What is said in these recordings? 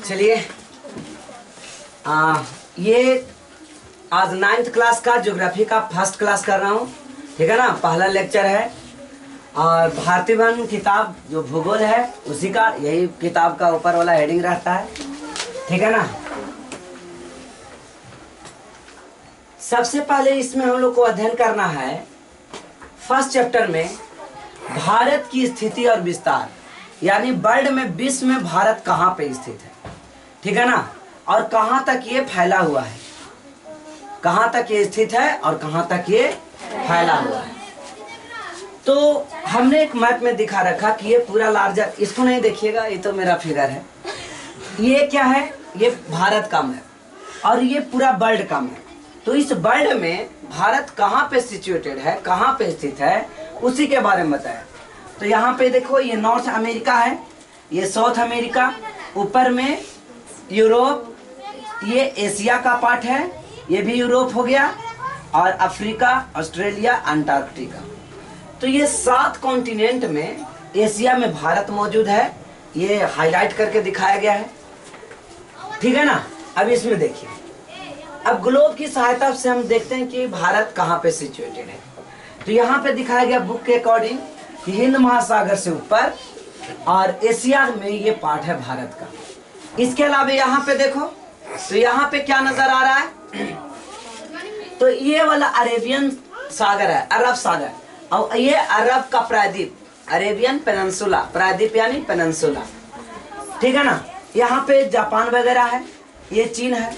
चलिए, ये आज 9th क्लास का ज्योग्राफी का फर्स्ट क्लास कर रहा हूँ, ठीक है ना। पहला लेक्चर है और भारतीय वन किताब जो भूगोल है उसी का, यही किताब का ऊपर वाला हेडिंग रहता है, ठीक है ना। सबसे पहले इसमें हम लोग को अध्ययन करना है फर्स्ट चैप्टर में भारत की स्थिति और विस्तार, यानी वर्ल्ड में, विश्व में भारत कहाँ पे स्थित है, ठीक है ना, और कहाँ तक ये फैला हुआ है, कहाँ तक ये स्थित है और कहाँ तक ये फैला हुआ है। तो हमने एक मैप में दिखा रखा कि ये पूरा लार्जर, इसको नहीं देखिएगा, ये तो मेरा फिगर है, ये क्या है, ये भारत का मैप और ये पूरा वर्ल्ड का मैप। तो इस वर्ल्ड में भारत कहाँ पे सिचुएटेड है, कहाँ पे स्थित है, उसी के बारे में बताया। तो यहाँ पे देखो, ये नॉर्थ अमेरिका है, ये साउथ अमेरिका, ऊपर में यूरोप, ये एशिया का पार्ट है, ये भी यूरोप हो गया, और अफ्रीका, ऑस्ट्रेलिया, अंटार्कटिका। तो ये 7 कॉन्टिनेंट में एशिया में भारत मौजूद है, ये हाईलाइट करके दिखाया गया है, ठीक है ना। अब इसमें देखिए, अब ग्लोब की सहायता से हम देखते हैं कि भारत कहाँ पे सिचुएटेड है। तो यहाँ पे दिखाया गया बुक के अकॉर्डिंग कि हिंद महासागर से ऊपर और एशिया में ये पार्ट है भारत का। इसके अलावा यहाँ पे देखो, तो यहाँ पे क्या नजर आ रहा है, तो ये वाला अरेबियन सागर है, अरब सागर, और ये अरब का प्रायद्वीप, अरेबियन पेनिनसुला, प्रायद्वीप यानी पेनिनसुला, ठीक है ना। यहाँ पे जापान वगैरह है, ये चीन है।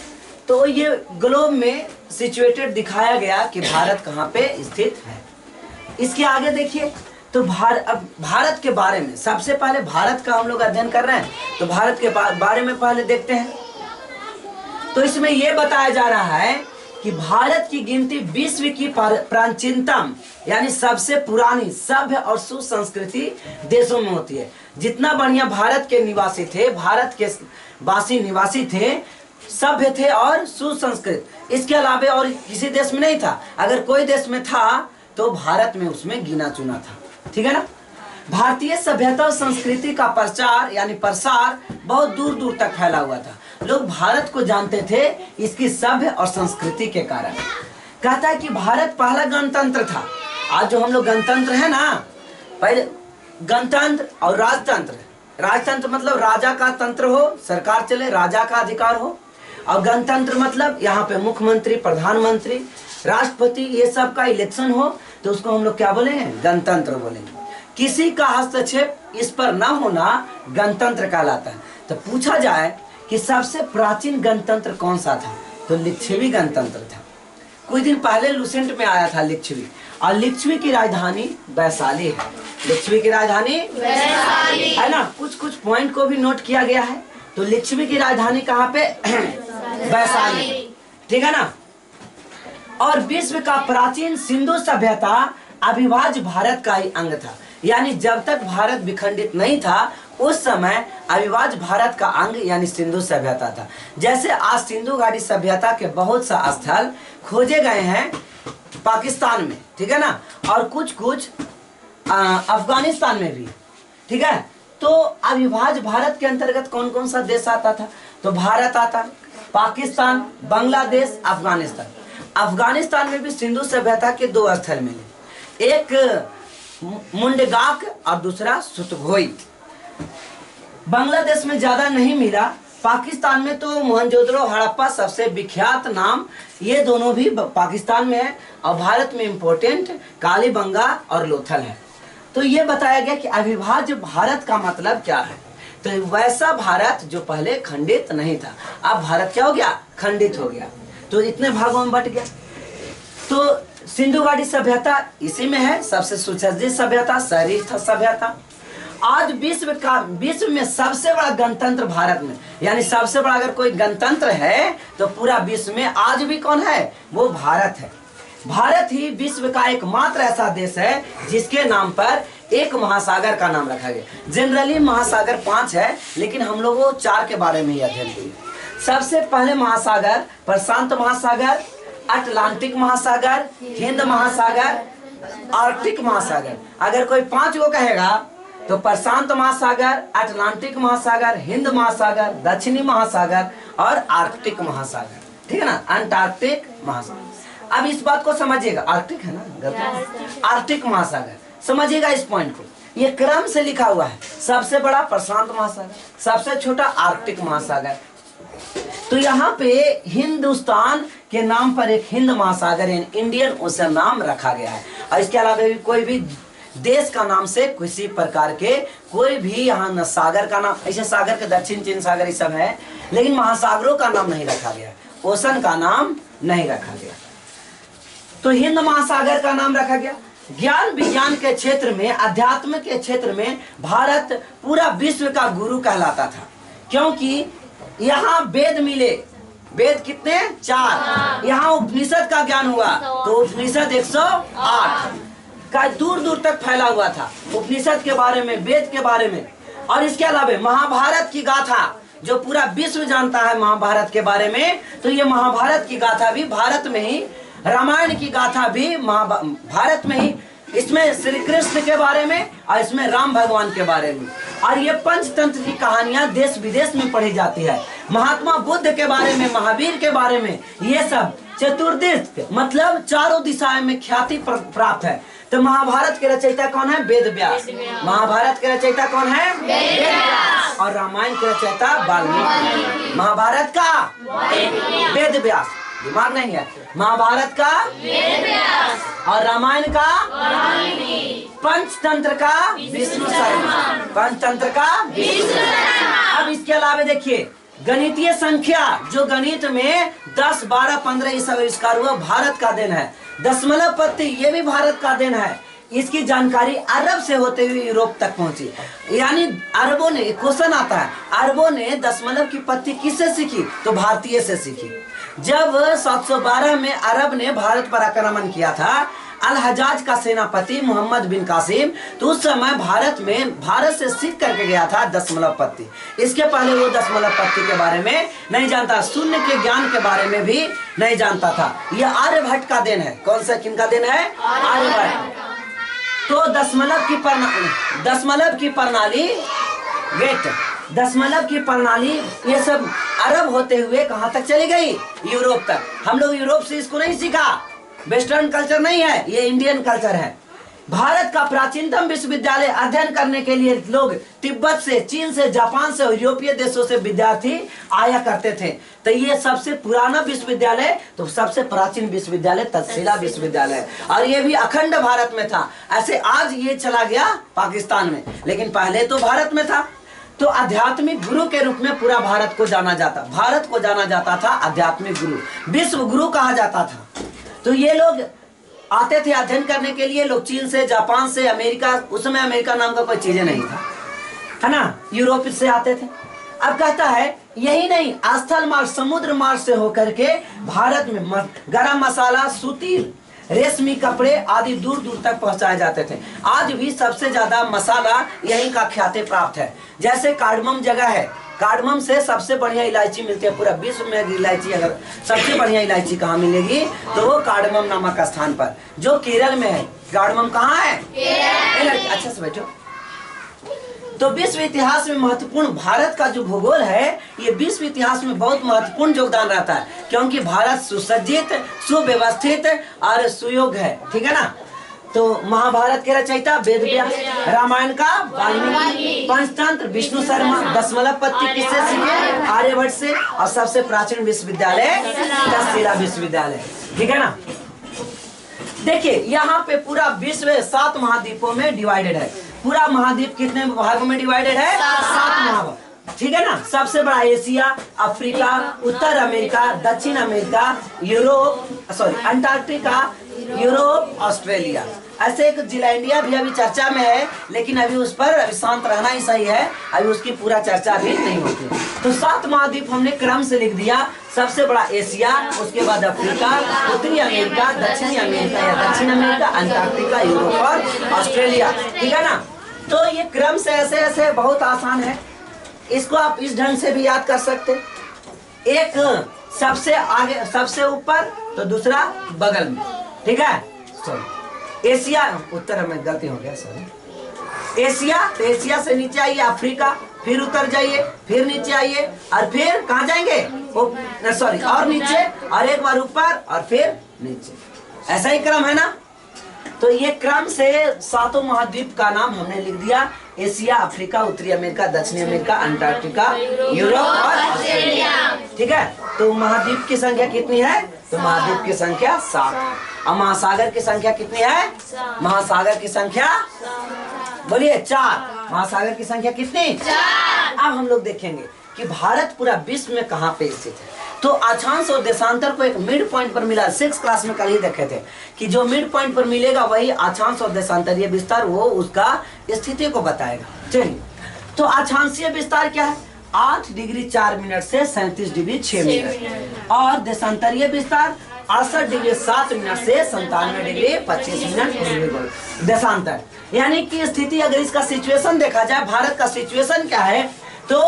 तो ये ग्लोब में सिचुएटेड दिखाया गया कि भारत कहाँ पे स्थित है। इसके आगे देखिए, तो अब भारत के बारे में, सबसे पहले भारत का हम लोग अध्ययन कर रहे हैं, तो भारत के बारे में पहले देखते हैं। तो इसमें यह बताया जा रहा है कि भारत की गिनती विश्व की प्राचीनतम, यानी सबसे पुरानी सभ्य और सुसंस्कृति देशों में होती है। जितना बढ़िया भारत के निवासी थे, भारत के वासी निवासी थे, सभ्य थे और सुसंस्कृत, इसके अलावा और किसी देश में नहीं था। अगर कोई देश में था तो भारत में उसमें गिना चुना था, ठीक है ना। भारतीय सभ्यता और संस्कृति का प्रचार यानी प्रसार बहुत दूर दूर तक फैला हुआ था। लोग भारत को जानते थे इसकी सभ्य और संस्कृति के कारण। कहता है कि भारत पहला गणतंत्र था। आज जो हम लोग गणतंत्र है ना, पहले गणतंत्र और राजतंत्र, राजतंत्र मतलब राजा का तंत्र हो, सरकार चले, राजा का अधिकार हो, और गणतंत्र मतलब यहाँ पे मुख्यमंत्री, प्रधानमंत्री, राष्ट्रपति, ये सब का इलेक्शन हो, तो उसको हम लोग क्या बोलेंगे, गणतंत्र बोलेंगे। किसी का हस्तक्षेप इस पर न होना गणतंत्र कहलाता है। तो पूछा जाए कि सबसे प्राचीन गणतंत्र कौन सा था, तो लिच्छवी गणतंत्र था। कुछ दिन पहले लुसेंट में आया था लिच्छवी, और लिच्छवी की राजधानी वैशाली है। लिच्छवी की राजधानी वैशाली है ना। कुछ कुछ पॉइंट को भी नोट किया गया है। तो लिच्छवी की राजधानी कहाँ पे, वैशाली, ठीक है ना। और विश्व का प्राचीन सिंधु सभ्यता अविभाज्य भारत का ही अंग था, यानी जब तक भारत विखंडित नहीं था उस समय अविभाज्य भारत का अंग यानी सिंधु सभ्यता था। जैसे आज सिंधु घाटी सभ्यता के बहुत सा स्थल खोजे गए हैं पाकिस्तान में, ठीक है ना, और कुछ कुछ अफगानिस्तान में भी, ठीक है। तो अविभाज्य भारत के अंतर्गत कौन कौन सा देश आता था, तो भारत आता, पाकिस्तान, बांग्लादेश, अफगानिस्तान। अफगानिस्तान में भी सिंधु सभ्यता के 2 स्थल मिले, एक मुंडगाक और दूसरा सुतगोई। बांग्लादेश में ज्यादा नहीं मिला। पाकिस्तान में तो मोहनजोदड़ो, हड़प्पा सबसे विख्यात नाम, ये दोनों भी पाकिस्तान में है। और भारत में इम्पोर्टेंट कालीबंगा और लोथल है। तो ये बताया गया कि अविभाज्य भारत का मतलब क्या है। तो वैसा भारत जो पहले खंडित नहीं था, अब भारत क्या हो गया, खंडित हो गया, तो इतने भागों में बट गया। तो सिंधु घाटी सभ्यता इसी में है, सबसे सुसज्जित सभ्यता, शहरी सभ्यता। आज विश्व में सबसे बड़ा गणतंत्र भारत में, यानी सबसे बड़ा अगर कोई गणतंत्र है तो पूरा विश्व में आज भी कौन है, वो भारत है। भारत ही विश्व का एकमात्र ऐसा देश है जिसके नाम पर एक महासागर का नाम रखा गया। जनरली महासागर 5 है, लेकिन हम लोग वो 4 के बारे में ही अध्ययन किए। सबसे पहले महासागर प्रशांत महासागर, अटलांटिक महासागर, हिंद महासागर, आर्कटिक महासागर। अगर कोई 5 को कहेगा तो प्रशांत महासागर, अटलांटिक महासागर, हिंद महासागर, दक्षिणी महासागर और आर्कटिक महासागर, ठीक है ना, अंटार्कटिक महासागर। अब इस बात को समझिएगा, आर्कटिक है ना, गलत, आर्कटिक महासागर, समझिएगा इस पॉइंट को। ये क्रम से लिखा हुआ है, सबसे बड़ा प्रशांत महासागर, सबसे छोटा आर्कटिक महासागर। तो यहाँ पे हिंदुस्तान के नाम पर एक हिंद महासागर इंडियन ओशन नाम रखा गया है। और इसके अलावा भी कोई भी देश का नाम से किसी प्रकार के कोई भी यहाँ न सागर का नाम, ऐसे सागर के दक्षिण चीन सागर ये सब है, लेकिन महासागरों का नाम नहीं रखा गया, ओशन का नाम नहीं रखा गया। तो हिंद महासागर का नाम रखा गया। ज्ञान विज्ञान के क्षेत्र में, अध्यात्म के क्षेत्र में भारत पूरा विश्व का गुरु कहलाता था, क्योंकि यहाँ वेद मिले। वेद कितने? 4। यहाँ उपनिषद का ज्ञान हुआ, तो उपनिषद 108 का दूर दूर तक फैला हुआ था, उपनिषद के बारे में, वेद के बारे में। और इसके अलावा महाभारत की गाथा जो पूरा विश्व जानता है महाभारत के बारे में, तो ये महाभारत की गाथा भी भारत में ही, रामायण की गाथा भी भारत में ही। इसमें श्री कृष्ण के बारे में और इसमें राम भगवान के बारे में। और ये पंचतंत्र की कहानियां देश विदेश में पढ़ी जाती है। महात्मा बुद्ध के बारे में, महावीर के बारे में, ये सब चतुर्दिश मतलब चारों दिशाएं में ख्याति प्राप्त है। तो महाभारत के रचयिता कौन है? वेद व्यास। महाभारत के रचयिता कौन है? वेद व्यास। और रामायण के रचयिता वाल्मीकि। महाभारत का वेद व्यास, दिमाग नहीं है, महाभारत का वेद व्यास और रामायण का पंचतंत्र का विष्णु शर्मा। पंचतंत्र का विष्णु शर्मा। अब इसके अलावा देखिए गणितीय संख्या, जो गणित में 10, 12, 15 ये सब आविष्कार हुआ, भारत का देन है। दशमलव पत्ती ये भी भारत का देन है। इसकी जानकारी अरब से होते हुए यूरोप तक पहुंची। यानी अरबों ने, क्वेश्चन आता है, अरबों ने दशमलव की पत्ती किससे सीखी? तो भारतीय से सीखी। जब 712 में अरब ने भारत पर आक्रमण किया था, अल हजाज का सेनापति मोहम्मद बिन कासिम, तो उस समय भारत से सीख करके गया था दशमलव पत्ती। इसके पहले वो दशमलव पत्ती के बारे में नहीं जानता, शून्य के ज्ञान के बारे में भी नहीं जानता था। यह आर्यभट्ट का देन है। कौन सा, किनका देन है? आर्यभट्ट। तो दशमलव की प्रणाली गेट, दशमलव की प्रणाली ये सब अरब होते हुए कहाँ तक चली गई? यूरोप तक। हम लोग यूरोप से इसको नहीं सीखा, वेस्टर्न कल्चर नहीं है, ये इंडियन कल्चर है। भारत का प्राचीनतम विश्वविद्यालय अध्ययन करने के लिए लोग तिब्बत से, चीन से, जापान से, यूरोपीय देशों से विद्यार्थी आया करते थे। तो ये सबसे पुराना विश्वविद्यालय, तो सबसे प्राचीन विश्वविद्यालय तक्षशिला विश्वविद्यालय, और ये भी अखंड भारत में था। ऐसे आज ये चला गया पाकिस्तान में, लेकिन पहले तो भारत में था। तो आध्यात्मिक गुरु के रूप में पूरा भारत को जाना जाता था आध्यात्मिक गुरु, विश्व गुरु कहा जाता था। तो ये लोग आते थे अध्ययन करने के लिए, लोग चीन से, जापान से, अमेरिका, उस समय अमेरिका नाम का कोई चीजें नहीं था, है ना, यूरोप से आते थे। अब कहता है यही नहीं, स्थल मार्ग, समुद्र मार्ग से होकर के भारत में गरम मसाला, सूती, रेशमी कपड़े आदि दूर दूर तक पहुंचाए जाते थे। आज भी सबसे ज्यादा मसाला यहीं का ख्याति प्राप्त है। जैसे कार्डमम जगह है, कार्डमम से सबसे बढ़िया इलायची मिलती है पूरा विश्व में। इलायची अगर सबसे बढ़िया इलायची कहाँ मिलेगी, तो वो कार्डमम नामक स्थान पर, जो केरल में है। कार्डमम कहाँ है? केरल। अच्छा से बैठो। तो विश्व इतिहास में महत्वपूर्ण भारत का जो भूगोल है, ये विश्व इतिहास में बहुत महत्वपूर्ण योगदान रहता है, क्योंकि भारत सुसज्जित, सुव्यवस्थित और सुयोग्य है, ठीक है ना। तो महाभारत के रचयिता वेद व्यास, रामायण का वाल्मीकि, पंचतंत्र विष्णु शर्मा, दशमलव पत्ती किससे सीखे? आर्यभट्ट से। और सबसे प्राचीन विश्वविद्यालय तक्षशिला विश्वविद्यालय, ठीक है ना। देखिए यहाँ पे पूरा विश्व 7 महाद्वीपों में डिवाइडेड है। पूरा महाद्वीप कितने भागों में डिवाइडेड है? 7 महाद्वीप, ठीक है ना। सबसे बड़ा एशिया, अफ्रीका, उत्तर अमेरिका, दक्षिण अमेरिका, अंटार्कटिका, यूरोप, ऑस्ट्रेलिया। ऐसे एक जिलैंडिया भी अभी चर्चा में है, लेकिन अभी उस पर अभी शांत रहना ही सही है, अभी उसकी पूरा चर्चा भी नहीं होती। तो 7 महाद्वीप हमने क्रम से लिख दिया। सबसे बड़ा एशिया, उसके बाद अफ्रीका, उत्तरी अमेरिका, दक्षिणी अमेरिका या दक्षिण अमेरिका, अंटार्कटिका, यूरोप और ऑस्ट्रेलिया, ठीक है ना। तो ये क्रम से ऐसे ऐसे बहुत आसान है, इसको आप इस ढंग से भी याद कर सकते। एक सबसे आगे, सबसे ऊपर, तो दूसरा बगल में, ठीक है। एशिया, उत्तर में गलती हो गया सॉरी, एशिया, तो एशिया से नीचे आइए अफ्रीका, फिर उतर जाइए, फिर नीचे आइए और फिर कहाँ जाएंगे, सॉरी और नीचे, और एक बार ऊपर और फिर नीचे, ऐसा ही क्रम है ना। तो ये क्रम से 7 महाद्वीप का नाम हमने लिख दिया, एशिया, अफ्रीका, उत्तरी अमेरिका, दक्षिणी अमेरिका, अंटार्कटिका, यूरोप और ऑस्ट्रेलिया। ठीक है, तो महाद्वीप की संख्या कितनी है, तो महाद्वीप की संख्या 7। और महासागर की संख्या कितनी है, महासागर की संख्या बोलिए 4। महासागर की संख्या कितनी, 4। अब हम लोग देखेंगे कि भारत पूरा विश्व में कहाँ पे स्थित है। तो अक्षांश और देशांतर को एक मिड पॉइंट पर मिला, 6 क्लास में कल ही देखे थे कि जो मिड पॉइंट पर मिलेगा वही अक्षांश और देशांतरीय विस्तार, वो उसका स्थिति को बताएगा। चलिए, तो अक्षांशीय विस्तार क्या है, 8 डिग्री 4 मिनट से 37 डिग्री 6 मिनट, और देशांतरीय विस्तार 68 डिग्री 7 मिनट से 97 डिग्री 25 मिनट देशांतर। यानी कि स्थिति, अगर इसका सिचुएशन देखा जाए, भारत का सिचुएशन क्या है, तो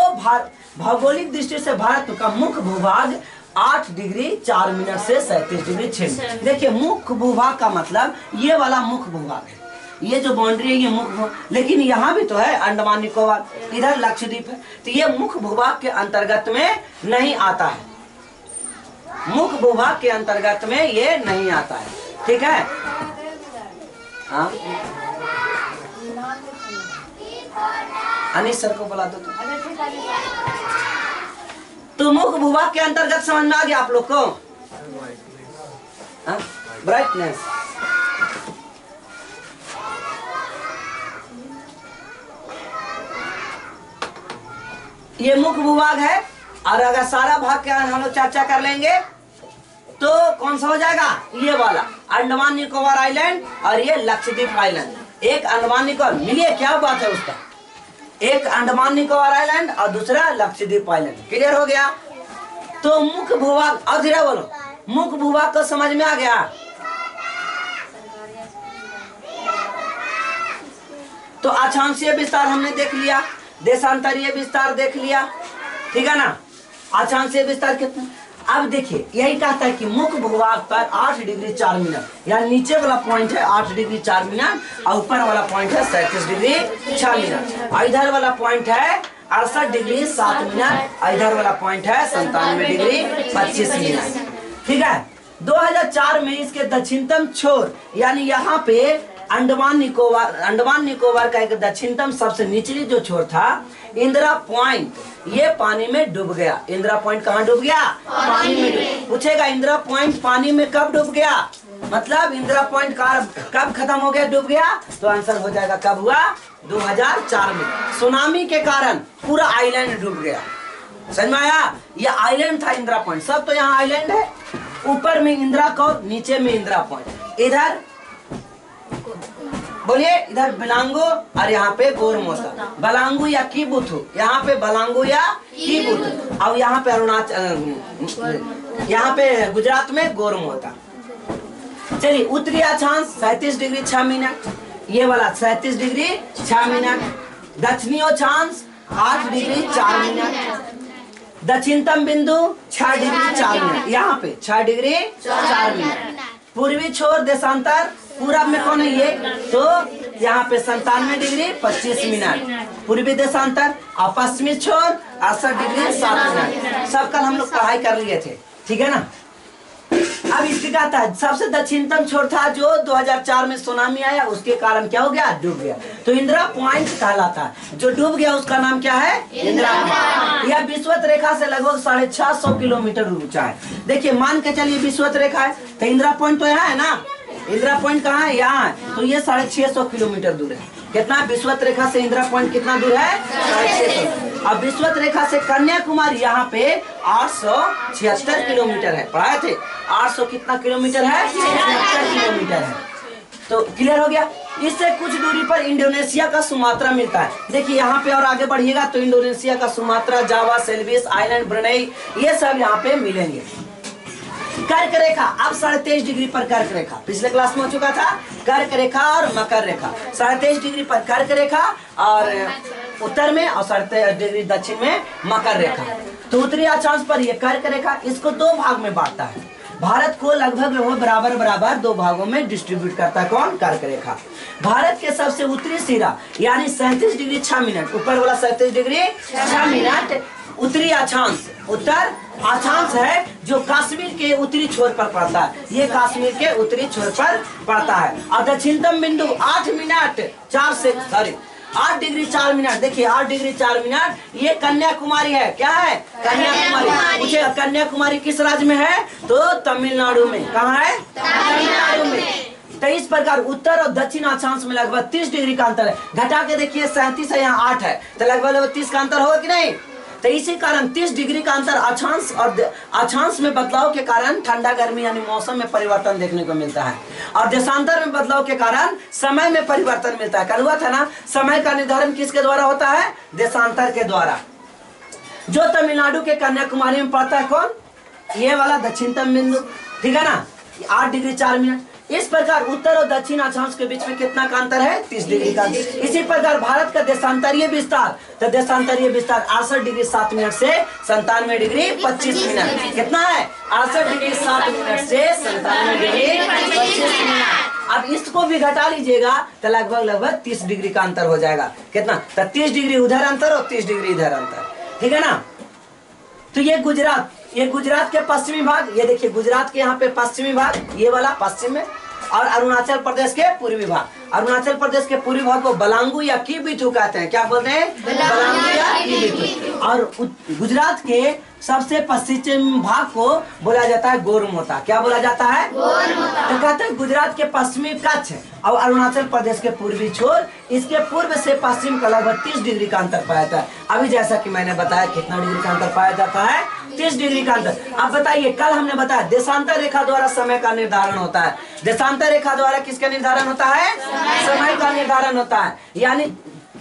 भौगोलिक दृष्टि से भारत का मुख्य भूभाग 8 डिग्री 4 मिनट से 37 डिग्री 6 मिनट। देखिए, मुख्य भूभाग का मतलब ये वाला मुख्य भूभाग है, ये जो बाउंड्री है ये मुख्य भूभाग, लेकिन यहाँ भी तो है अंडमान निकोबार, इधर लक्षद्वीप है, तो ये मुख्य भूभाग के अंतर्गत में नहीं आता है, मुख्य भूभाग के अंतर्गत में ये नहीं आता है। ठीक है, हाँ अनिश सर को बुला दो तो मुख्य भूभाग के अंतर्गत समझ में आ गया आप लोग को, ब्राइटनेस। ये मुख्य भूभाग है, और अगर सारा भाग के हम लोग चर्चा कर लेंगे तो कौन सा हो जाएगा, ये वाला अंडमान निकोबार आइलैंड और ये लक्षद्वीप आइलैंड। एक अंडमान निकोबार, मिलिए क्या बात है उसका, एक अंडमान निकोबार आइलैंड और दूसरा लक्षद्वीप आइलैंड। क्लियर हो गया। तो मुख्य भूभाग, और धीरे बोलो, मुख्य भूभाग को समझ में आ गया। तो अक्षांशीय विस्तार हमने देख लिया, देशांतरीय विस्तार देख लिया, ठीक है ना। अक्षांशीय विस्तार कितना, अब देखिए यही कहता है कि मुख्य भूभाग पर 8 डिग्री 4 मिनट, यानी नीचे वाला पॉइंट है 8 डिग्री 4 मिनट और ऊपर वाला पॉइंट है 37 डिग्री 6 मिनट, और इधर वाला पॉइंट है 68 डिग्री 7 मिनट, और इधर वाला पॉइंट है 97 डिग्री 25 मिनट। ठीक है, 2004 में इसके दक्षिणतम छोर, यानी यहाँ पे अंडमान निकोबार का एक दक्षिणतम सबसे निचली जो छोर था, इंदिरा पॉइंट, ये पानी में डूब गया। इंदिरा पॉइंट कहाँ डूब गया, पानी में डूब। पूछेगा इंदिरा पॉइंट पानी में कब डूब गया, मतलब इंदिरा पॉइंट कब खत्म हो गया, डूब गया, तो आंसर हो जाएगा कब हुआ, 2004 में। सुनामी के कारण पूरा आइलैंड डूब गया, समझ में आया। ये आइलैंड था इंदिरा पॉइंट, सब तो यहाँ आइलैंड है, ऊपर में इंदिरा कौर, नीचे में इंदिरा पॉइंट, इधर बोलिए इधर बिलांगो और यहाँ पे गोरमोता, बलांगू या कीबुथु, यहाँ पे बलांगू या कीबुथु, और यहाँ पे अरुणाचल, यहाँ पे गुजरात में गोरमोता। चलिए, उत्तरी अक्षांश 37 डिग्री 6 मिनट, ये वाला 37 डिग्री 6 मिनट, दक्षिणी अक्षांश 8 डिग्री 4 मिनट, दक्षिणतम बिंदु 6 डिग्री 4 मिनट, यहाँ पे 6 डिग्री 4 मिनट, पूर्वी छोर देशांतर पूरब में कौन है ये, तो यहाँ पे 97 डिग्री 25 मिनट पूर्वी देशांतर, और पश्चिमी छोर 68 डिग्री 7 मिनट। सब कल हम लोग पढ़ाई कर लिए थे, ठीक है ना। अब इसके कहता है सबसे दक्षिणतम छोर था जो 2004 में सुनामी आया, उसके कारण क्या हो गया, डूब गया। तो इंदिरा पॉइंट कहलाता है, जो डूब गया उसका नाम क्या है, इंदिरा पॉइंट। यह विषुवत रेखा से लगभग 650 किलोमीटर ऊंचा है। देखिए मान के चलिए विषुवत रेखा है, तो इंदिरा पॉइंट तो यहाँ है ना, इंदिरा पॉइंट कहाँ है, यहाँ है, तो ये 650 किलोमीटर दूर है। कितना, विषुवत रेखा से इंदिरा पॉइंट कितना दूर है, 650। अब विषुवत रेखा से कन्याकुमारी यहाँ पे 876 किलोमीटर है, पढ़ाए थे 800 कितना किलोमीटर है, 76 किलोमीटर है। तो क्लियर हो गया। इससे कुछ दूरी पर इंडोनेशिया का सुमात्रा मिलता है। देखिए यहाँ पे और आगे बढ़िएगा तो इंडोनेशिया का सुमात्रा, जावा, सेल्विस आइलैंड, ब्रुनेई, ये सब यहाँ पे मिलेंगे। कर्क रेखा, अब 23.5 डिग्री पर कर्क रेखा, पिछले क्लास में हो चुका था, कर्क रेखा और मकर रेखा। 23.5 डिग्री पर कर्क रेखा और उत्तर में, और 23.5 डिग्री दक्षिण में मकर रेखा। तो उत्तरी अक्षांश पर ये कर्क रेखा, इसको 2 भाग में बांटता है। भारत को लगभग बराबर बराबर दो भागों में डिस्ट्रीब्यूट करता है। कौन? कर्क रेखा। भारत के सबसे उत्तरी सिरा यानी 37 डिग्री 6 मिनट, ऊपर वाला 37 डिग्री 6 मिनट उत्तरी अक्षांश, उत्तर अक्षांश है जो कश्मीर के उत्तरी छोर पर पड़ता है। ये कश्मीर के उत्तरी छोर पर पड़ता है। और दक्षिणतम बिंदु 8 डिग्री 4 मिनट, देखिए 8 डिग्री 4 मिनट, ये कन्याकुमारी है। क्या है? कन्याकुमारी। पूछे कन्याकुमारी किस राज्य में है? तो तमिलनाडु में। कहाँ है? तमिलनाडु में। तो इस प्रकार उत्तर और दक्षिण अक्षांश में लगभग 30 डिग्री का अंतर है। घटा के देखिए 37 है, यहाँ 8 है, तो लगभग 30 का अंतर होगा कि नहीं? तो इसी कारण 30 डिग्री का अंतर अक्षांश और अक्षांश में बदलाव के कारण ठंडा गर्मी यानी मौसम में परिवर्तन देखने को मिलता है। और देशांतर में बदलाव के कारण समय में परिवर्तन मिलता है। कल हुआ था ना, समय का निर्धारण किसके द्वारा होता है? देशांतर के द्वारा। जो तमिलनाडु के कन्याकुमारी में पड़ता है कौन? ये वाला दक्षिणतम बिंदु, ठीक है ना, 8 डिग्री 4 मिनट। इस प्रकार उत्तर और दक्षिण अक्षांश के बीच में कितना का अंतर है? 30 डिग्री का। इसी प्रकार भारत का देशांतरीय विस्तार, तो देशांतरीय विस्तार 68 डिग्री 7 मिनट से 97 डिग्री 25 मिनट। कितना है? 68 डिग्री 7 मिनट से 97 डिग्री 25 मिनट। अब इसको भी घटा लीजिएगा तो लगभग 30 डिग्री का अंतर हो जाएगा। कितना? तो 30 डिग्री उधर अंतर और 30 डिग्री इधर अंतर, ठीक है ना। तो ये गुजरात के पश्चिमी भाग, ये देखिए गुजरात के यहाँ पे पश्चिमी भाग, ये वाला पश्चिम में, और अरुणाचल प्रदेश के पूर्वी भाग। अरुणाचल प्रदेश के पूर्वी भाग को बलांगू या कीबिथु कहते हैं। क्या बोलते हैं? बलांगू या कीबिथु। और गुजरात के सबसे पश्चिम भाग को बोला जाता है गोरमोता। क्या बोला जाता है? गोरमोता। तो कहते हैं गुजरात के पश्चिमी कच्छ और अरुणाचल प्रदेश के पूर्वी छोर, इसके पूर्व से पश्चिम का लगभग 30 डिग्री का अंतर पाया जाता है। अभी जैसा कि मैंने बताया कितना डिग्री का अंतर पाया जाता है? 30 डिग्री का अंतर। अब बताइए, कल हमने बताया देशांतर रेखा द्वारा समय का निर्धारण होता है। देशांतर रेखा द्वारा किसका निर्धारण होता है? समय का निर्धारण होता है। यानी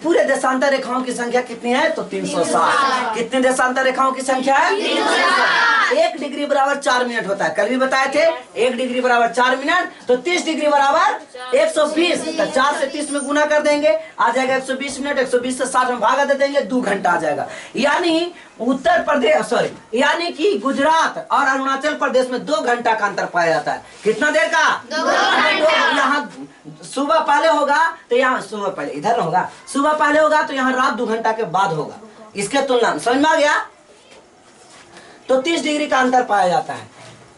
पूरे देशांतर रेखाओं की संख्या कितनी है? तो 360। कितने देशांतर रेखाओं की संख्या है? 360। 1 डिग्री बराबर 4 मिनट होता है। कल भी बताए थे 1 डिग्री बराबर 4 मिनट, तो 30 डिग्री बराबर 120। तो 4 से 30 में गुना कर देंगे, आ जाएगा 120 मिनट। 120 से 60 में भागा दे देंगे, 2 घंटा आ जाएगा। यानी उत्तर प्रदेश यानी कि गुजरात और अरुणाचल प्रदेश में 2 घंटा का अंतर पाया जाता है। कितना देर का? 2 घंटा। यहाँ सुबह पहले होगा तो यहाँ सुबह पहले इधर होगा, सुबह पहले होगा तो यहाँ रात 2 घंटा के बाद होगा। इसके तुलना में समझ में आ गया? तो 30 डिग्री का अंतर पाया जाता है।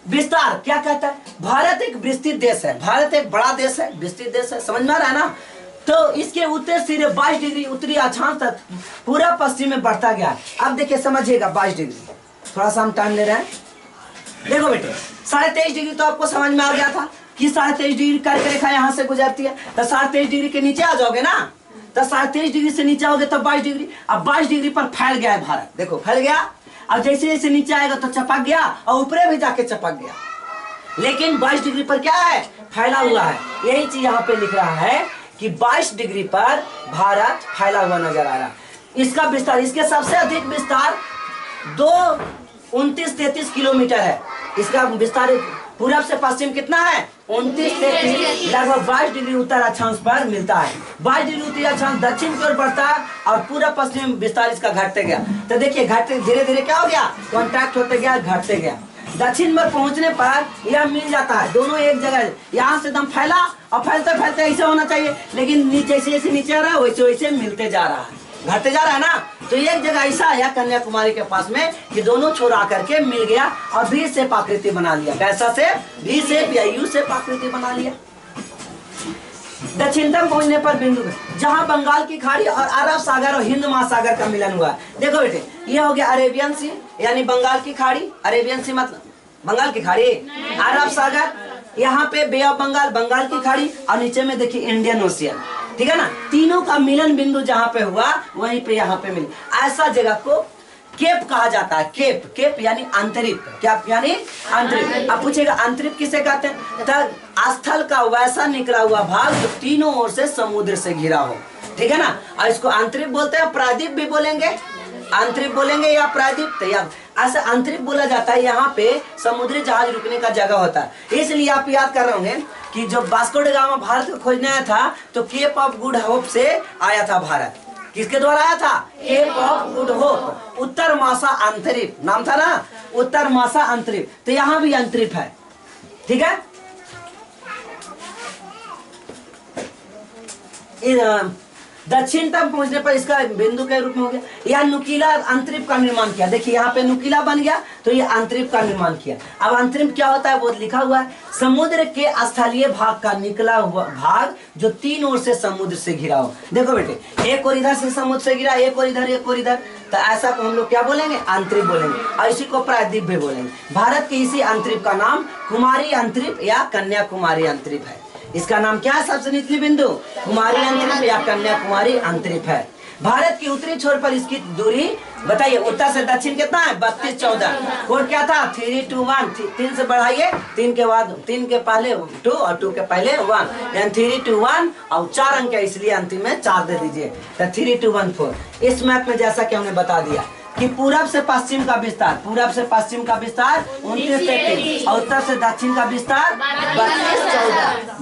विस्तार क्या कहता है? भारत एक विस्तृत देश है। भारत एक बड़ा देश है, विस्तृत देश है। समझ में आ रहा है ना? तो इसके उत्तर सिरे 22 डिग्री उत्तरी अक्षांश तक पूरा पश्चिम में बढ़ता गया। अब देखिए समझिएगा 22 डिग्री, थोड़ा सा हम टाइम ले रहे हैं। देखो बेटे 23.5 डिग्री तो आपको समझ में आ गया था कि 23.5 डिग्री कर्क रेखा यहाँ से गुजरती है। तो 23.5 डिग्री के नीचे आ जाओगे ना, तो 23.5 डिग्री से नीचे आओगे तब 22 डिग्री। अब 22 डिग्री पर फैल गया है भारत, देखो फैल गया। अब जैसे जैसे नीचे आएगा तो चपक गया और ऊपरे भी जाके चपक गया। लेकिन 22 डिग्री पर क्या है? फैला हुआ है। यही चीज यहाँ पे लिख रहा है कि 22 डिग्री पर भारत फैला हुआ नजर आ रहा है। इसका विस्तार, इसके सबसे अधिक विस्तार 29-33 किलोमीटर है। इसका विस्तार पूरब से पश्चिम कितना है? 29-33, लगभग 22 डिग्री उत्तर अक्षांश पर मिलता है। 22 डिग्री उत्तरी अक्षांश दक्षिण की ओर बढ़ता है और पूरा पश्चिम विस्तार इसका घटते गया। तो देखिए घटते धीरे धीरे क्या हो गया? कॉन्ट्रैक्ट होते गया, घटते गया। दक्षिण में पहुंचने पर यह मिल जाता है, दोनों एक जगह। यहाँ से एकदम फैला और फैलते फैलते ऐसे होना चाहिए, लेकिन नीचे जैसे नीचे आ रहा है वैसे वैसे मिलते जा रहा है, घटते जा रहा है ना। तो एक जगह ऐसा आया कन्याकुमारी के पास में कि दोनों छोर आकर के मिल गया और भी से आकृति बना लिया। कैसा से? भी से या यू से आकृति बना लिया। दक्षिणतम पहुंचने पर बिंदु जहां बंगाल की खाड़ी और अरब सागर और हिंद महासागर का मिलन हुआ। देखो बेटे ये हो गया अरेबियन सी यानी बंगाल की खाड़ी। अरेबियन सी मतलब बंगाल की खाड़ी, अरब सागर, यहाँ पे बे ऑफ बंगाल, बंगाल की खाड़ी, और नीचे में देखिए इंडियन ओशियन। ठीक है ना? तीनों का मिलन बिंदु जहाँ पे हुआ वहीं पे यहाँ पे मिल, ऐसा जगह को केप कहा जाता है। केप, केप यानी अंतरिप। क्या यानी? अंतरिप। अब पूछेगा अंतरिप किसे कहते हैं? तब स्थल का वैसा निकला हुआ भाग जो तीनों ओर से समुद्र से घिरा हो। ठीक है ना? और इसको अंतरिप बोलते हैं, प्रायद्वीप भी बोलेंगे, अंतरिप बोलेंगे या प्रायद्वीप। तो ऐसा अंतरिप बोला जाता है। यहाँ पे समुद्री जहाज रुकने का जगह होता है। इसलिए आप याद कर रहे होंगे कि जब वास्को ड गामा भारत को खोजने आया था तो केप ऑफ गुड होप से आया था भारत। किसके द्वारा आया था? Cape of Good Hope. उत्तर मासा अंतरिप नाम था ना, उत्तर मासा अंतरिप। तो यहाँ भी अंतरिप है। ठीक है। दक्षिणतम पहुंचने पर इसका बिंदु के रूप में हो गया। यह नुकीला अंतरिप का निर्माण किया। देखिए यहाँ पे नुकीला बन गया तो ये अंतरिप का निर्माण किया। अब अंतरिप क्या होता है वो लिखा हुआ है, समुद्र के स्थलीय भाग का निकला हुआ भाग जो तीन ओर से समुद्र से घिरा हो। देखो बेटे, एक ओर इधर से समुद्र से घिरा, एक ओर इधर, एक ओर इधर, तो ऐसा को हम लोग क्या बोलेंगे, अंतरिप बोलेंगे, और इसी को प्रायद्वीप भी बोलेंगे। भारत के इसी अंतरिप का नाम कुमारी अंतरिप या कन्याकुमारी अंतरिप है। इसका नाम क्या है, सबसे निचली बिंदु कुमारी अंतरिप या कन्याकुमारी अंतरिप है। भारत की उत्तरी छोर पर इसकी दूरी बताइए, उत्तर से दक्षिण कितना है, 32-14। कोड क्या था, 3-2-1, 3 से बढ़ाइए, 3 के बाद 3 के पहले 2 और 2 के पहले 1, यानी 3-2-1, और 4 अंक है इसलिए अंतिम में 4 दे दीजिए, तो 3-2-1-4। इस मैप में जैसा कि हमने बता दिया कि पूरब से पश्चिम का विस्तार, पूरब से पश्चिम का विस्तार 29-33, और उत्तर से दक्षिण का विस्तार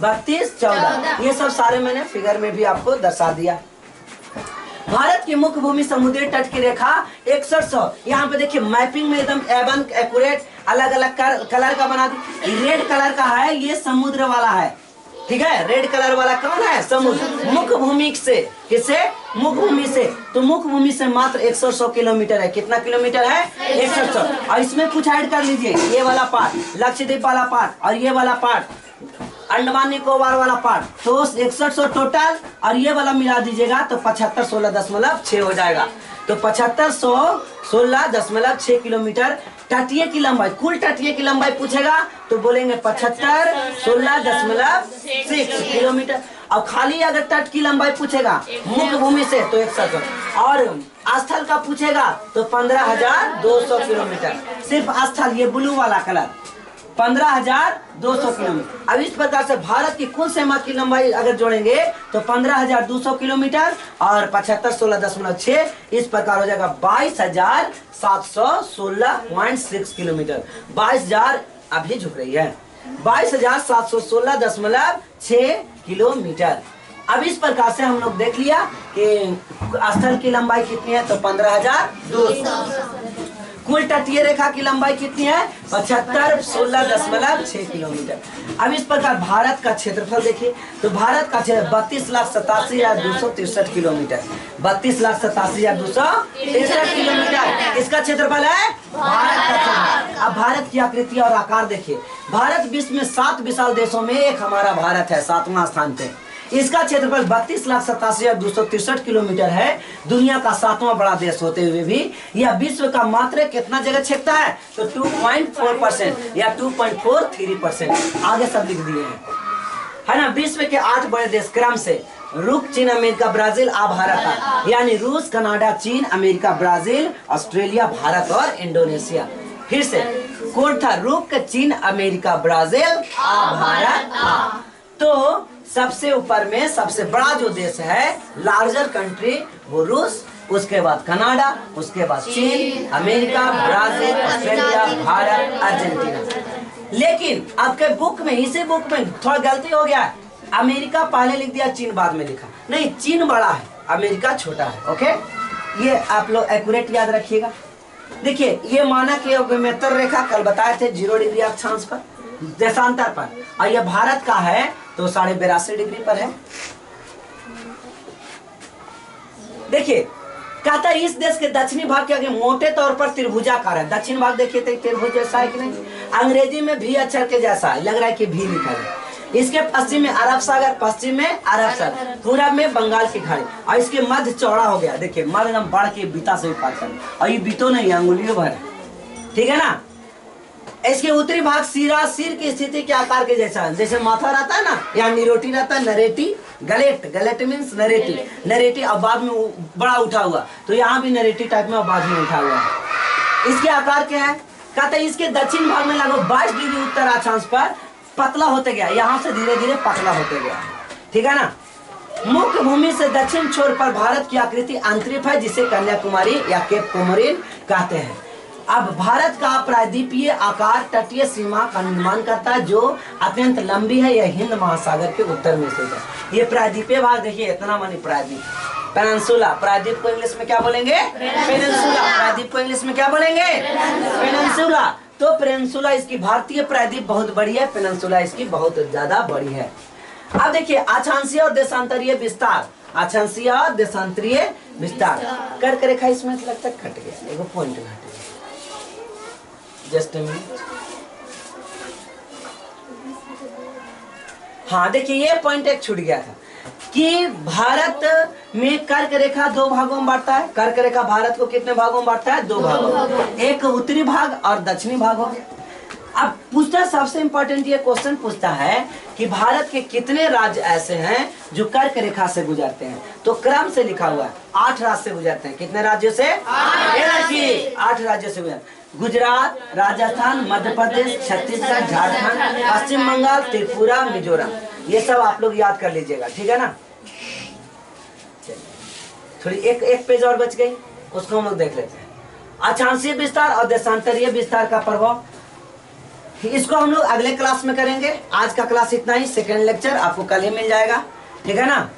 32-14। ये सब सारे मैंने फिगर में भी आपको दर्शा दिया। भारत की मुख्य भूमि समुद्री तट की रेखा 6100। यहाँ पे देखिए मैपिंग में एकदम एवन एक्यूरेट अलग अलग कलर का बना दी। रेड कलर का है ये समुद्र वाला है, ठीक है। रेड कलर वाला कौन है, समुद्र। मुख्य भूमि से, किससे, मुख्य भूमि से, तो मुख्य भूमि से मात्र 100 किलोमीटर है। कितना किलोमीटर है, 100। और इसमें कुछ ऐड कर लीजिए, ये वाला पार्ट, लक्षद्वीप वाला पार्ट, और ये वाला पार्ट, अंडमान निकोबार वाला पार्ट, तो 100 टोटल, और ये वाला मिला दीजिएगा तो 7516.6 हो जाएगा। तो 7516.6 किलोमीटर तटीय की लंबाई, कुल तटीय की लंबाई पूछेगा तो बोलेंगे 7516.6 किलोमीटर। और खाली अगर तट की लंबाई पूछेगा मुख्य भूमि से तो 100, और स्थल का पूछेगा तो 15,200 किलोमीटर। सिर्फ स्थल, ये ब्लू वाला कलर, 15,200 किलोमीटर। अब इस प्रकार से भारत की कुल सीमा की लंबाई अगर जोड़ेंगे तो 15,200 किलोमीटर और 7516.6, इस प्रकार हो जाएगा 22,716.6 किलोमीटर। 22,000 अभी झुक रही है, 22,716.6 किलोमीटर। अब इस प्रकार से हम लोग देख लिया कि स्थल की लंबाई कितनी है, तो 15,200। कुल तटीय रेखा की लंबाई कितनी है, 7516.6 किलोमीटर। अब इस प्रकार भारत का क्षेत्रफल देखिए, तो भारत का क्षेत्र 32,87,263 किलोमीटर, 32,87,263 किलोमीटर इसका क्षेत्रफल है भारत का क्षेत्रफल। अब भारत की आकृति और आकार देखिए, भारत विश्व में 7 विशाल देशों में एक हमारा भारत है 7वां स्थान पे। इसका क्षेत्रफल 32,87,263 किलोमीटर है। दुनिया का 7वां बड़ा देश होते हुए भी यह विश्व का मात्र कितना जगह छेकता है, तो 2.4% या 2.43%। आगे सब लिख दिए हैं, है ना। विश्व के 8 बड़े देश क्रम से रूस, चीन, अमेरिका, ब्राजील, भारत, यानी रूस, कनाडा, चीन, अमेरिका, ब्राजील, ऑस्ट्रेलिया, भारत और इंडोनेशिया। फिर से कोड था, रूस, चीन, अमेरिका, ब्राजील, भारत। तो सबसे ऊपर में सबसे बड़ा जो देश है, लार्जर कंट्री, वो रूस, उसके बाद कनाडा, उसके बाद चीन, America, Brazil, Australia, Bharat, Argentina. लेकिन आपके बुक में, इसी बुक में थोड़ा गलती हो गया है, अमेरिका पहले लिख दिया, चीन बाद में लिखा। नहीं, चीन बड़ा है, अमेरिका छोटा है। ओके, ये आप लोग एक्यूरेट याद रखिएगा। देखिए, ये माना कि अग्निमेत्र रेखा कल बताए थे 0 डिग्री अक्षांश पर, देशांतर पर, और ये भारत का है तो 82.5 डिग्री पर है। देखिए, कहता है इस देश के दक्षिणी भाग के आगे मोटे तौर पर त्रिभुजाकार है। दक्षिण भाग देखिए तो त्रिभुज जैसा है कि नहीं, अंग्रेजी में भी अक्षर के जैसा है, लग रहा है कि भी लिखा है। इसके पश्चिम में अरब सागर, पश्चिम में अरब सागर, पूरब में बंगाल की खाड़ी, और इसके मध्य चौड़ा हो गया। देखिए, मध्य एकदम बढ़ के बीता से भी पार कर, और ये बीतो नहीं, अंगुलियों भर, ठीक है ना। इसके उत्तरी भाग सिरा, सिर की स्थिति के आकार के जैसा है, जैसे माथा रहता है ना, यहाँ निरोटी रहता है, नरेटी, गलेट, गलेट मीन्स नरेटी, नरेटी, और बाद में बड़ा उठा हुआ, तो यहाँ भी नरेटी टाइप में और बाद में उठा हुआ है। इसके आकार क्या है, कहते हैं इसके दक्षिण भाग में लगभग 22 डिग्री उत्तर अक्षांश पर पतला होते गया, यहाँ से धीरे धीरे पतला होते गया, ठीक है ना। मुख्य भूमि से दक्षिण छोर पर भारत की आकृति अंतरिप है, जिसे कन्याकुमारी या केप कोमोरिन कहते हैं। अब भारत का प्रायद्वीपीय आकार तटीय सीमा का निर्माण करता है, जो अत्यंत लंबी है। यह हिंद महासागर के उत्तर में स्थित है। ये प्रायद्वीपीय भाग देखिए, इतना मानी प्रायद्वीप, पेनिनसुला। प्रायद्वीप को इंग्लिश में क्या बोलेंगे, पेनिनसुला। प्रायद्वीप को इंग्लिश में क्या बोलेंगे, पेनिनसुला। तो पेनिनसुला इसकी भारतीय प्रायद्वीप बहुत बड़ी है, पेनिनसुला इसकी बहुत ज्यादा बड़ी है। अब देखिए अक्षांशीय और देशांतरीय विस्तार, अक्षांशीय और देशांतरीय विस्तार। कर्क रेखा इसमें लगता है कट गया, एगो पॉइंट घट गया, जस्ट अ मिनट। हाँ देखिए ये पॉइंट एक छूट गया था कि भारत में कर्क रेखा दो भागों में बांटता है। कर्क रेखा भारत को कितने भागों में बांटता है? दो भागों में, एक उत्तरी भाग और दक्षिणी भाग हो गया। अब पूछता सबसे इंपॉर्टेंट ये क्वेश्चन पूछता है कि भारत के कितने राज्य ऐसे हैं जो कर्क रेखा से गुजरते हैं? तो क्रम से लिखा हुआ है, 8 राज्य से गुजरते हैं। कितने राज्यों से? 8 राज्यों से गुजरते। गुजरात, राजस्थान, मध्य प्रदेश, छत्तीसगढ़, झारखंड, पश्चिम बंगाल, त्रिपुरा, मिजोरम, ये सब आप लोग याद कर लीजिएगा, ठीक है ना। थोड़ी एक पेज और बच गई, उसको हम लोग देख लेते हैं। अक्षांशीय विस्तार और देशांतरीय विस्तार का प्रभाव, इसको हम लोग अगले क्लास में करेंगे। आज का क्लास इतना ही, सेकेंड लेक्चर आपको कल ही मिल जाएगा, ठीक है ना।